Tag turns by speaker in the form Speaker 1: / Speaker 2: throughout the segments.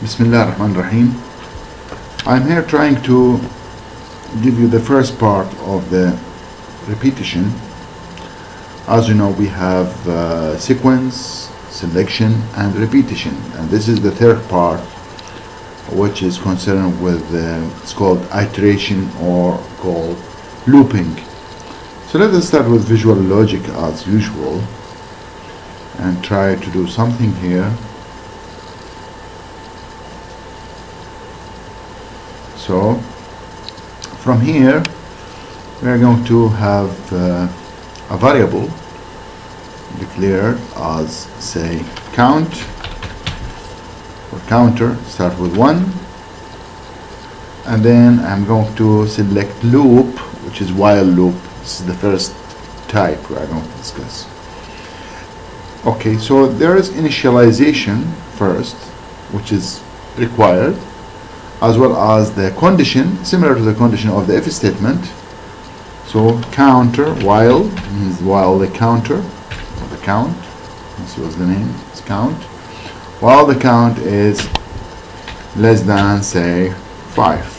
Speaker 1: Bismillah ar-Rahman ar-Rahim. I'm here trying to give you the first part of the repetition. As you know, we have sequence, selection, and repetition, and this is the third part, which is concerned with it's called iteration or called looping. So let us start with visual logic as usual and try to do something here. So from here we are going to have a variable declared as, say, count or counter, start with 1, and then I'm going to select loop, which is while loop. This is the first type we are going to discuss. Okay, so there is initialization first, which is required, as well as the condition, similar to the condition of the if statement. So counter, while means while the counter, or the count, this was the name, it's count, while the count is less than, say, 5.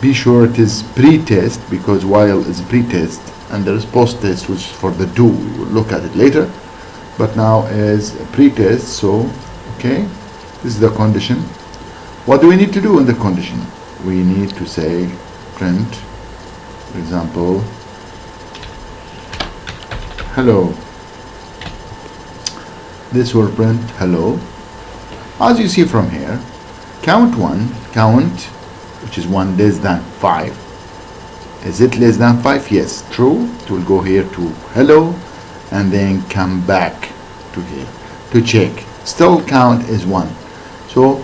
Speaker 1: Be sure it is pre-test, because while is pre-test and there is post-test, which is for the do. We will look at it later, but now is pre-test. So okay, this is the condition. What do we need to do in the condition? We need to say print, for example, hello. This will print hello. As you see from here, count 1, count, which is 1 less than 5. Is it less than 5? Yes, true. It will go here to hello and then come back to here to check. Still count is 1. So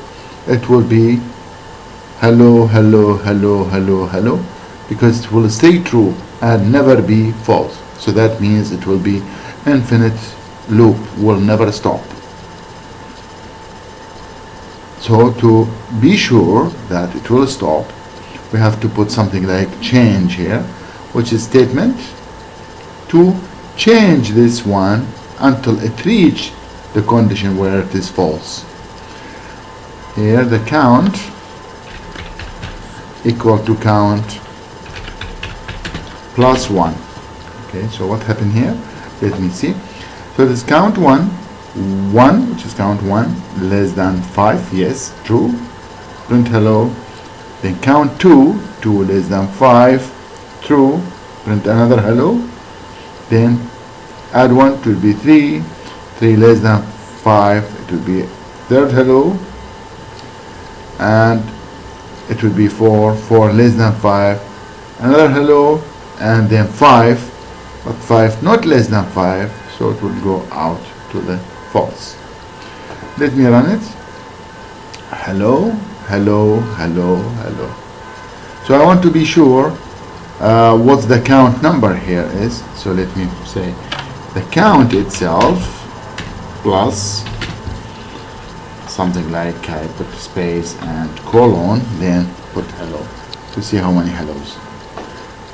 Speaker 1: it will be hello, hello, hello, hello, hello, because it will stay true and never be false. So that means it will be infinite loop, will never stop. So to be sure that it will stop, we have to put something like change here, which is statement to change this one until it reach the condition where it is false. Here the count equal to count plus 1. Okay, so what happened here? Let me see. So this count 1, which is count 1 less than 5, yes, true, print hello. Then count 2, 2 less than 5, true, print another hello. Then add 1, it will be 3, 3 less than 5, it will be third hello. And it will be 4, 4 less than 5, another hello, and then 5, but 5 not less than 5, so it will go out to the false. Let me run it. Hello, hello, hello, hello. So I want to be sure what the count number here is. So let me say the count itself plus something like I put space and colon, then put hello to see how many hellos.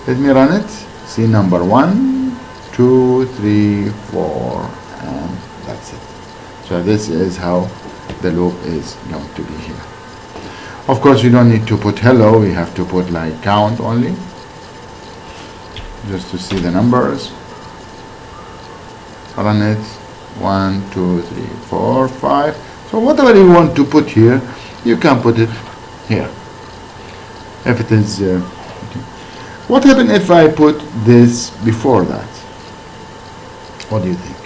Speaker 1: Let me run it. See number 1, 2, 3, 4, and that's it. So this is how the loop is going to be here. Of course, you don't need to put hello, we have to put like count only, just to see the numbers. Run it. 1, 2, 3, 4, 5. So whatever you want to put here, you can put it here. If it is what happens if I put this before that? What do you think?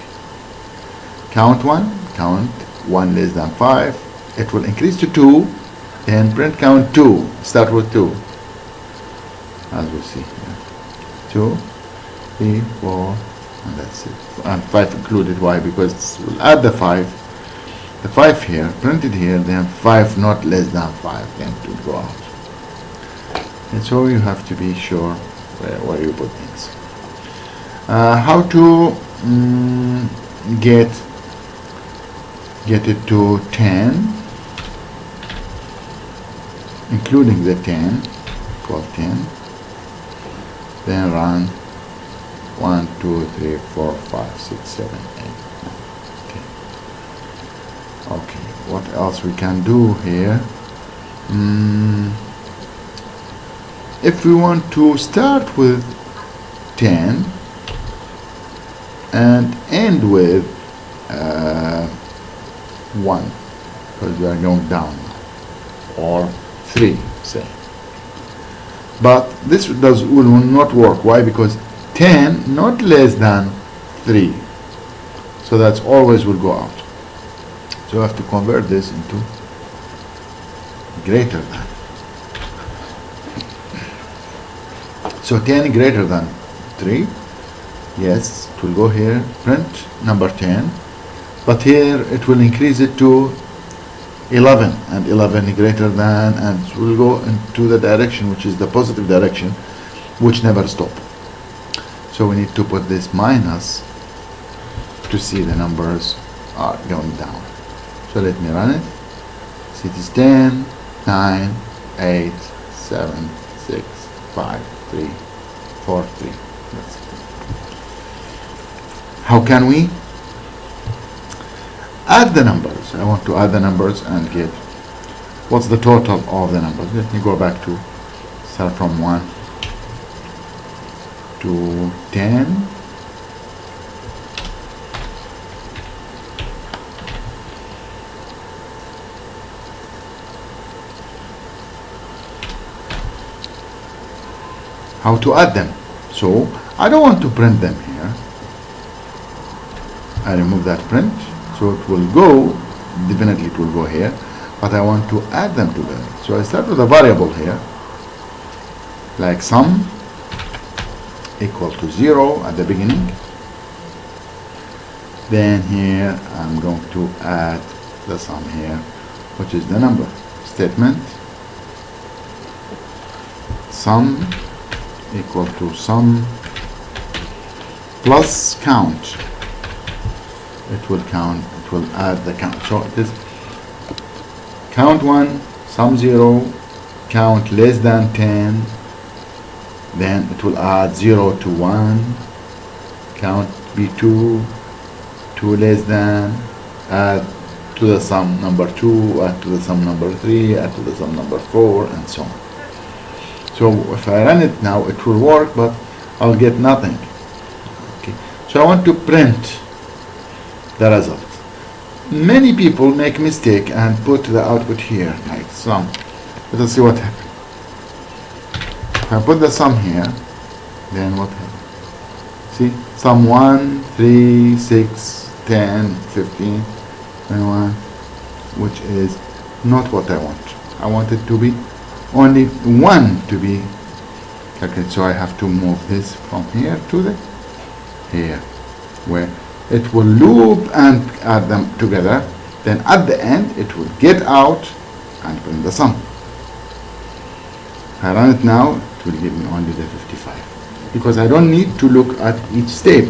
Speaker 1: Count 1 less than 5, it will increase to 2, then print count 2, start with 2, as we see here. 2, 3, 4, and that's it. And 5 included. Why? Because we'll add the 5 here, printed here, then 5 not less than 5, then it will go out. And so you have to be sure where you put things. How to get it to 10, including the 10, called 10, then run 1, 2, 3, 4, 5, 6, 7, 8, 9, 10. Okay, what else we can do here? If we want to start with 10 and end with 1, because we are going down, or 3, say. But this will not work. Why? Because 10 not less than 3. So that's always will go out. So you have to convert this into greater than. So 10 greater than 3. Yes, it will go here, print number 10. But here it will increase it to 11, and 11 greater than, and it will go into the direction which is the positive direction, which never stop. So we need to put this minus to see the numbers are going down. So let me run it. See, it is 10, 9, 8, 7, 6, 5, 3, 4, 3. That's it. How can we add the numbers? I want to add the numbers and get what's the total of the numbers. Let me go back to start from 1 to 10. How to add them? So I don't want to print them here. I remove that print, so it will go, definitely it will go here, but I want to add them together. So I start with a variable here, like sum equal to 0 at the beginning. Then here I'm going to add the sum here, which is the number statement. Sum equal to sum plus count. It will count, it will add the count. So it is count 1, sum 0, count less than 10, then it will add 0 to 1, count B2, 2 less than, add to the sum number 2, add to the sum number 3, add to the sum number 4, and so on. So if I run it now, it will work, but I'll get nothing. Okay. So I want to print the result. Many people make mistake and put the output here, like sum. Let us see what happens. If I put the sum here, then what happens? See, sum 1, 3, 6, 10, 15, 21, which is not what I want. I want it to be only 1 to be calculated. So I have to move this from here to the here, where it will loop and add them together. Then at the end, it will get out and print the sum. If I run it now, it will give me only the 55, because I don't need to look at each step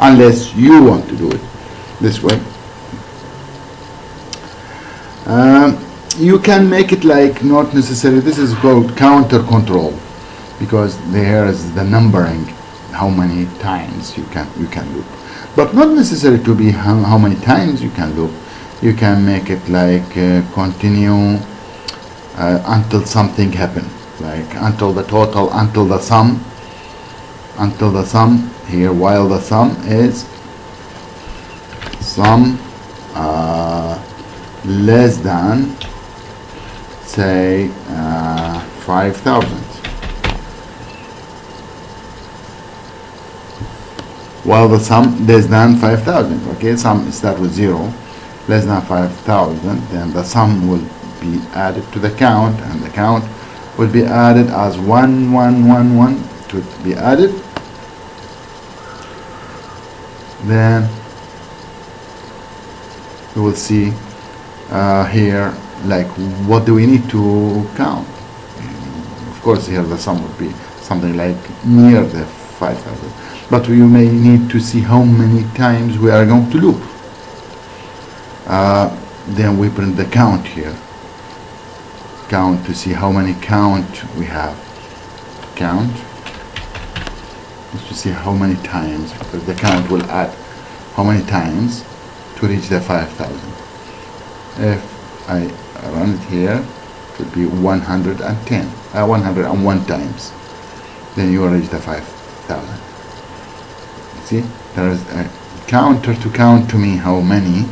Speaker 1: unless you want to do it this way. You can make it like not necessarily. This is called counter control, because there is the numbering, how many times you can loop, but not necessary to be how many times you can loop. You can make it like continue until something happen, like until the total, until the sum here, while the sum is sum less than, say, 5,000. While the sum less than 5,000, okay, sum start with 0, less than 5,000, then the sum will be added to the count, and the count will be added as 1, 1, 1, 1 to be added. Then you will see here, like, what do we need to count? Of course, here the sum would be something like near the 5,000, but you may need to see how many times we are going to loop. Then we print the count here, count to see how many count we have. Count is to see how many times, because the count will add how many times to reach the 5,000. If I run it here, it will be 101 times. Then you will reach the 5,000. See, there is a counter to count to me how many,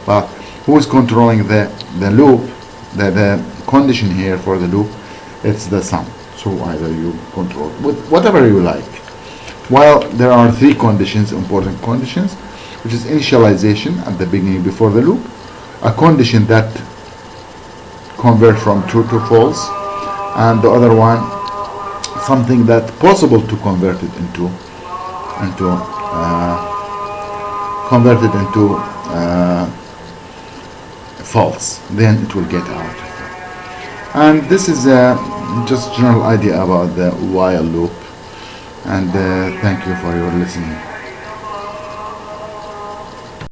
Speaker 1: but who is controlling the loop, the condition here for the loop? It's the sum. So either you control with whatever you like. While there are three conditions, important conditions, which is initialization at the beginning before the loop, a condition that convert from true to false, and the other one something that possible to convert it into false, then it will get out. And this is just general idea about the while loop, and thank you for your listening.